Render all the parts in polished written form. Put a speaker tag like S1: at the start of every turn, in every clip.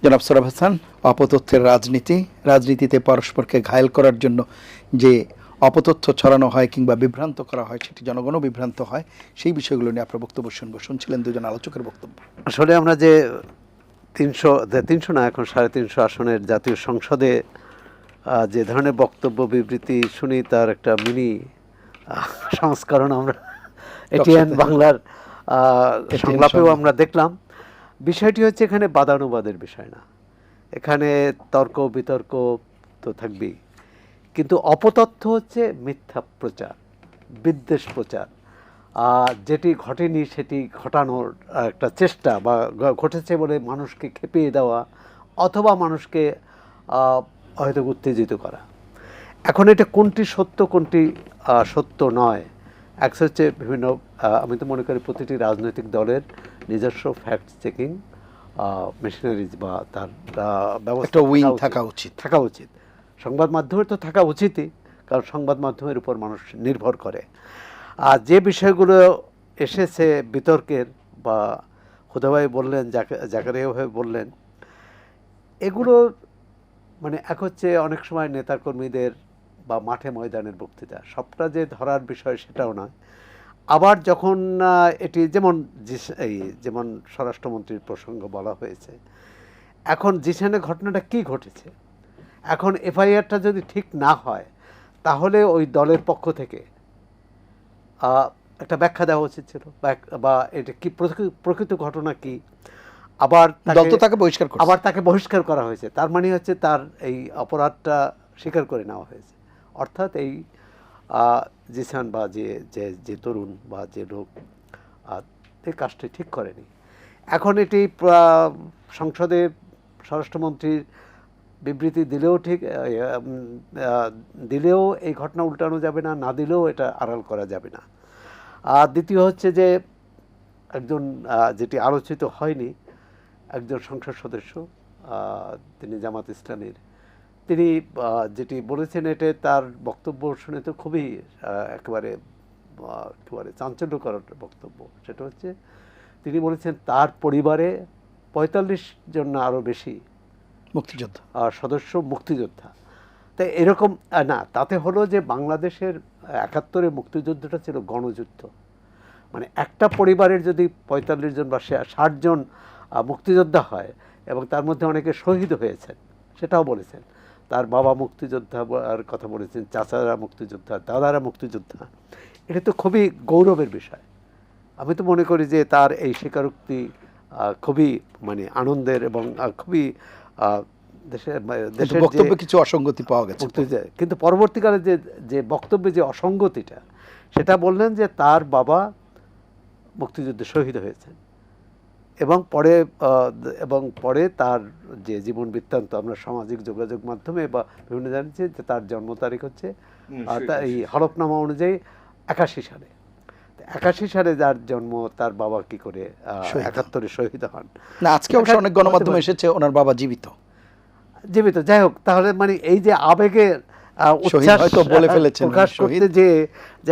S1: জনাব সোহরাব হাসান, অপতথ্যের রাজনীতিতে পরস্পরকে ঘায়েল করার জন্য যে অপতথ্য ছড়ানো হয় কিংবা বিভ্রান্ত করা হয়, সেটি জনগণও বিভ্রান্ত হয়। সেই বিষয়গুলো নিয়ে আপনার বক্তব্য শুনছিলেন দুজন আলোচকের বক্তব্য।
S2: আসলে আমরা যে 300 না, এখন 350 আসনের জাতীয় সংসদে যে ধরনের বক্তব্য বিবৃতি শুনি, তার একটা মিনি সংস্করণ আমরা এটিএন বাংলার সংলাপেও আমরা দেখলাম। বিষয়টি হচ্ছে এখানে বাদানুবাদের বিষয় না, এখানে তর্ক বিতর্ক তো থাকবেই, কিন্তু অপতথ্য হচ্ছে মিথ্যা প্রচার, বিদ্বেষ প্রচার, যেটি ঘটেনি সেটি ঘটানোর একটা চেষ্টা, বা ঘটেছে বলে মানুষকে খেপিয়ে দেওয়া অথবা মানুষকে হয়তো উত্তেজিত করা। এখন এটা কোনটি সত্য কোনটি সত্য নয়, অ্যাক্সেস হচ্ছে বিভিন্ন, আমি তো মনে করি প্রতিটি রাজনৈতিক দলের নিজস্ব ফ্যাক্ট চেকিং মেশিনারিজ বা তার ব্যবস্থা থাকা উচিত। সংবাদ মাধ্যমের তো থাকা উচিতই, কারণ সংবাদ মাধ্যমের উপর মানুষ নির্ভর করে। আর যে বিষয়গুলো এসেছে বিতর্কের, বা হুদাভাই বললেন, জাকারিয়াভাবে বললেন, এগুলো মানে এক হচ্ছে অনেক সময় নেতাকর্মীদের বা মাঠে ময়দানের বক্তৃতা, সবটা যে ধরার বিষয় সেটাও নয়। আবার যখন এটি যেমন স্বরাষ্ট্রমন্ত্রীর প্রসঙ্গ বলা হয়েছে, এখন জিসানের ঘটনাটা কি ঘটেছে, এখন এফআইআরটা যদি ঠিক না হয় তাহলে ওই দলের পক্ষ থেকে একটা ব্যাখ্যা দেওয়া উচিত ছিল, বা এটা কি প্রকৃত ঘটনা কি। আবার তাকে বহিষ্কার করা হয়েছে, তার মানে হচ্ছে তার এই অপরাধটা স্বীকার করে নেওয়া হয়েছে, অর্থাৎ এই জিসান বা যে তরুণ বা যে লোক এই কাজটি ঠিক করেনি। এখন এটি সংসদে স্বরাষ্ট্রমন্ত্রীর বিবৃতি দিলেও এই ঘটনা উল্টানো যাবে না, না দিলেও এটা আড়াল করা যাবে না। আর দ্বিতীয় হচ্ছে যে একজন যেটি আলোচিত হয়নি, একজন সংসদ সদস্য, তিনি জামাত ইসলামীর, তিনি যেটি বলেছেন, এটা তার বক্তব্য শুনে তো খুবই একেবারে চাঞ্চল্যকর বক্তব্য। সেটা হচ্ছে তিনি বলেছেন তার পরিবারে 45 জন না আরও বেশি
S1: মুক্তিযোদ্ধা
S2: সদস্য মুক্তিযোদ্ধা। তাই এরকম না, তাতে হলো যে বাংলাদেশের 71-এ মুক্তিযুদ্ধটা ছিল গণযুদ্ধ, মানে একটা পরিবারের যদি 45 জন বা 60 জন মুক্তিযোদ্ধা হয় এবং তার মধ্যে অনেকে শহীদ হয়েছেন, সেটাও বলেছেন। তার বাবা মুক্তিযোদ্ধা আর কথা বলেছেন, চাচারা মুক্তিযোদ্ধা, দাদারা মুক্তিযোদ্ধা, এটা তো খুবই গৌরবের বিষয়। আমি তো মনে করি যে তার এই স্বীকারোক্তি খুবই মানে আনন্দের, এবং খুবই দেশের
S1: বক্তব্যে কিছু অসঙ্গতি পাওয়া গেছে,
S2: কিন্তু পরবর্তীকালে যে বক্তব্যে যে অসঙ্গতিটা, সেটা বললেন যে তার বাবা মুক্তিযুদ্ধে শহীদ হয়েছেন, এবং পরে তার যে জীবন বৃত্তান্ত আমরা সামাজিক যোগাযোগ মাধ্যমে বা বিভিন্ন জানছি যে তার জন্ম তারিখ হচ্ছে এই হলফনামা অনুযায়ী 81 সালে। 81 সালে যার জন্ম, তার বাবা কি করে 71-এ শহীদ হন
S1: না? আজকে অবশ্য অনেক গণমাধ্যমে এসেছে ওনার বাবা জীবিত।
S2: যাই হোক, তাহলে মানে এই যে আবেগের উচ্ছ্বাস
S1: বলে ফেলেছেন
S2: প্রকাশ করতে যে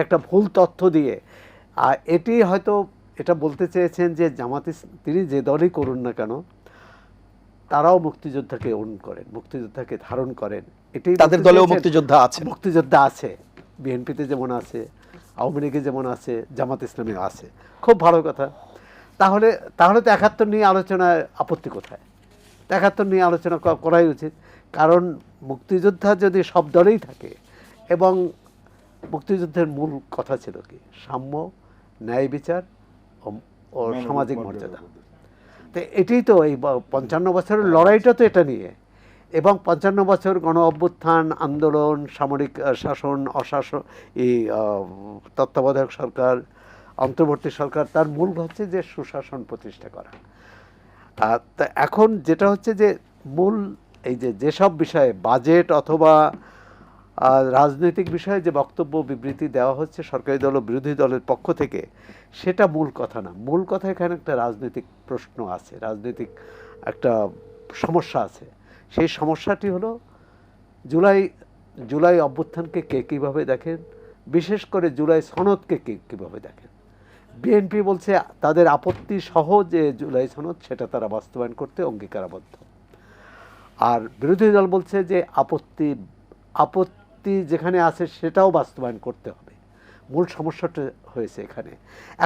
S2: একটা ভুল তথ্য দিয়ে, এটি হয়তো এটা বলতে চেয়েছেন যে তিনি যে দলই করুন না কেন, তারাও মুক্তিযোদ্ধাকে অনুন করেন, মুক্তিযোদ্ধাকে ধারণ করেন। এটি
S1: তাদের দলেও মুক্তিযোদ্ধা
S2: আছে, বিএনপিতে যেমন আছে, আওয়ামী লীগে যেমন আছে, জামাত ইসলামে আছে। খুব ভালো কথা। তাহলে তো 71 নিয়ে আলোচনায় আপত্তি কোথায়? 71 নিয়ে আলোচনা করাই উচিত, কারণ মুক্তিযোদ্ধা যদি সব দলেই থাকে, এবং মুক্তিযুদ্ধের মূল কথা ছিল কি? সাম্য, ন্যায় বিচার ও সামাজিক মর্যাদা। তো এটাই তো এই 55 বছরের লড়াইটা তো এটা নিয়ে, এবং 55 বছর গণ অভ্যুত্থান, আন্দোলন, সামরিক শাসন, অশাসন, এই তত্ত্বাবধায়ক সরকার, অন্তর্বর্তী সরকার, তার মূল হচ্ছে যে সুশাসন প্রতিষ্ঠা করা। তা এখন যেটা হচ্ছে যে মূল এই যেসব বিষয়ে বাজেট অথবা রাজনৈতিক বিষয়ে যে বক্তব্য বিবৃতি দেওয়া হচ্ছে সরকারি দল ও বিরোধী দলের পক্ষ থেকে, সেটা মূল কথা না। মূল কথা এখানে একটা রাজনৈতিক প্রশ্ন আছে, রাজনৈতিক একটা সমস্যা আছে। সেই সমস্যাটি হলো জুলাই অভ্যুত্থানকে কে কীভাবে দেখেন, বিশেষ করে জুলাই সনদকে কে কীভাবে দেখেন। বিএনপি বলছে তাদের আপত্তি সহ যে জুলাই সনদ, সেটা তারা বাস্তবায়ন করতে অঙ্গীকারাবদ্ধ। আর বিরোধী দল বলছে যে আপত্তি যেখানে আছে সেটাও বাস্তবায়ন করতে হবে। মূল সমস্যাটা হয়েছে এখানে।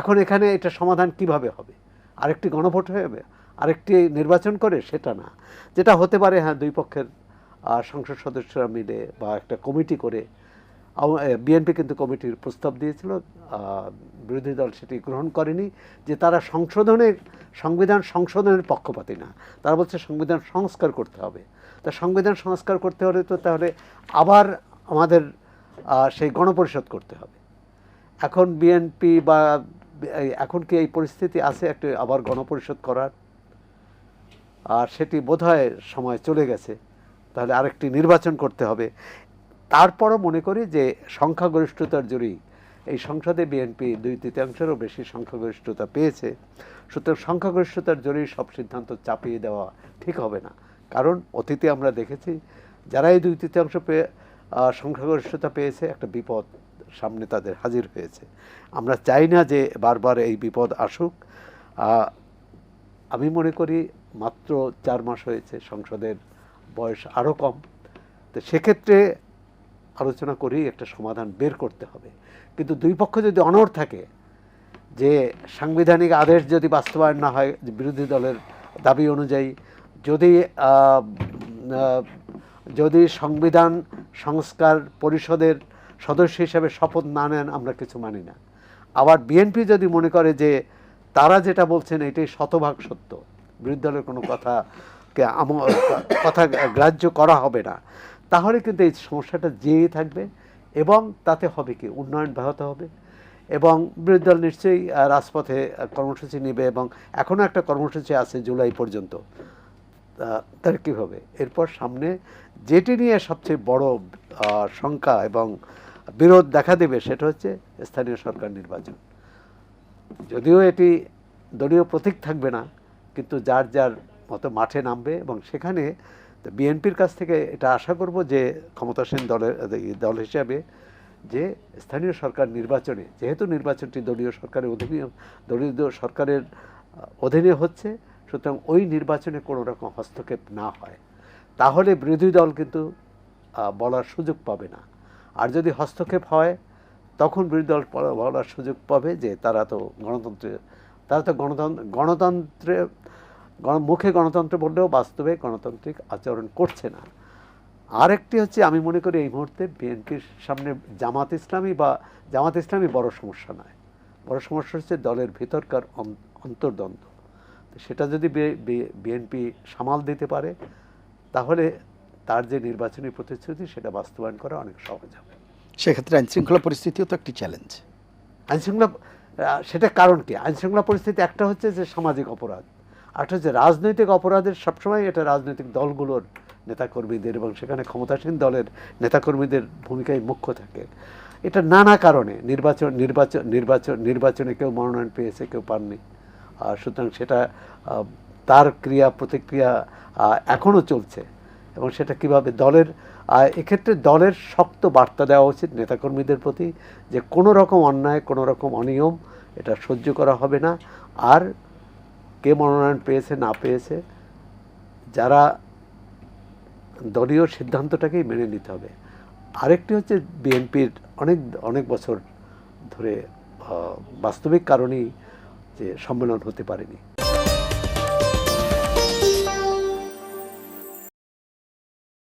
S2: এখন এখানে এটা সমাধান কিভাবে হবে? আরেকটি গণভোট হবে, আরেকটি নির্বাচন করে? সেটা না। যেটা হতে পারে, হ্যাঁ, দুই পক্ষের সংসদ সদস্যরা মিলে বা একটা কমিটি করে, বিএনপি কিন্তু কমিটির প্রস্তাব দিয়েছিল, বিরোধী দল সেটি গ্রহণ করেনি, যে তারা সংবিধান সংশোধনের পক্ষপাতী না, তারা বলছে সংবিধান সংস্কার করতে হবে। তা সংবিধান সংস্কার করতে হলে তো তাহলে আবার আমাদের সেই গণপরিষদ করতে হবে। এখন বিএনপি বা এখন কি এই পরিস্থিতি আছে একটা আবার গণপরিষদ করার? আর সেটি বোধহয় সময় চলে গেছে। তাহলে আরেকটি নির্বাচন করতে হবে। তারপরও মনে করি যে সংখ্যাগরিষ্ঠতার জোরেই এই সংসদে বিএনপি 2/3-এরও বেশি সংখ্যাগরিষ্ঠতা পেয়েছে। সুতরাং সংখ্যাগরিষ্ঠতার জোরেই সব সিদ্ধান্ত চাপিয়ে দেওয়া ঠিক হবে না। কারণ অতীতে আমরা দেখেছি যারা এই 2/3 পেয়ে সংখ্যাগরিষ্ঠতা পেয়েছে, একটা বিপদ সামনে তাদের হাজির হয়েছে। আমরা চাই না যে বারবার এই বিপদ আসুক। আমি মনে করি মাত্র 4 মাস হয়েছে, সংসদের বয়স আরও কম। তো সেক্ষেত্রে আলোচনা করেই একটা সমাধান বের করতে হবে। কিন্তু দুই পক্ষ যদি অনড় থাকে যে সাংবিধানিক আদেশ যদি বাস্তবায়ন না হয় বিরোধী দলের দাবি অনুযায়ী, যদি সংবিধান সংস্কার পরিষদের সদস্য হিসেবে শপথ না নেন, আমরা কিছু মানি না। আবার বিএনপি যদি মনে করে যে তারা যেটা বলছেন এটাই শতভাগ সত্য, বিরোধী দলের কোনো কথা গ্রাহ্য করা হবে না, তাহলে কিন্তু এই সমস্যাটা যেই থাকবে। এবং তাতে হবে কি, উন্নয়ন ব্যাহত হবে। এবং বিরোধী দল নিশ্চয়ই রাজপথে কর্মসূচি নেবে, এবং এখনও একটা কর্মসূচি আছে জুলাই পর্যন্ত। তার কী হবে এরপর? সামনে যেটি নিয়ে সবচেয়ে বড় শঙ্কা এবং বিরোধ দেখা দেবে সেটা হচ্ছে স্থানীয় সরকার নির্বাচন। যদিও এটি দলীয় প্রতীক থাকবে না, কিন্তু যার যার মতো মাঠে নামবে। এবং সেখানে বিএনপির কাছ থেকে এটা আশা করব যে ক্ষমতাসীন দল হিসাবে যে স্থানীয় সরকার নির্বাচনে, যেহেতু নির্বাচনটি দলীয় সরকারের অধীনে হচ্ছে, সুতরাং ওই নির্বাচনে কোনো রকম হস্তক্ষেপ না হয়, তাহলে বিরোধী দল কিন্তু বলার সুযোগ পাবে না। আর যদি হস্তক্ষেপ হয় তখন বিরোধী দল বলার সুযোগ পাবে যে তারা তো গণতন্ত্রে মুখে গণতন্ত্র বললেও বাস্তবে গণতান্ত্রিক আচরণ করছে না। আরেকটি হচ্ছে, আমি মনে করি এই মুহূর্তে বিএনপির সামনে জামাত ইসলামী বড় সমস্যা নয়, বড় সমস্যা হচ্ছে দলের ভিতরকার অন্তর্দ্বন্দ্ব। সেটা যদি বিএনপি সামাল দিতে পারে, তাহলে তার যে নির্বাচনী প্রতিশ্রুতি সেটা বাস্তবায়ন করা অনেক সহজ হবে।
S1: সেক্ষেত্রে আইনশৃঙ্খলা পরিস্থিতিও তো একটি চ্যালেঞ্জ।
S2: আইনশৃঙ্খলা, সেটা কারণ কি? আইনশৃঙ্খলা পরিস্থিতি একটা হচ্ছে যে সামাজিক অপরাধ, আরেকটা হচ্ছে রাজনৈতিক অপরাধের। সবসময় এটা রাজনৈতিক দলগুলোর নেতাকর্মীদের এবং সেখানে ক্ষমতাসীন দলের নেতাকর্মীদের ভূমিকাই মুখ্য থাকে। এটা নানা কারণে নির্বাচনে কেউ মনোনয়ন পেয়েছে, কেউ পাননি। সুতরাং সেটা তার ক্রিয়া প্রতিক্রিয়া এখনও চলছে। এবং সেটা কিভাবে এক্ষেত্রে দলের শক্ত বার্তা দেওয়া উচিত নেতাকর্মীদের প্রতি যে কোনো রকম অন্যায়, কোনো রকম অনিয়ম এটা সহ্য করা হবে না। আর কে মনোনয়ন পেয়েছে না পেয়েছে, যারা দলীয় সিদ্ধান্তটাকেই মেনে নিতে হবে। আরেকটি হচ্ছে বিএনপির অনেক বছর ধরে বাস্তবিক কারণেই যে সম্মেলন হতে পারেনি।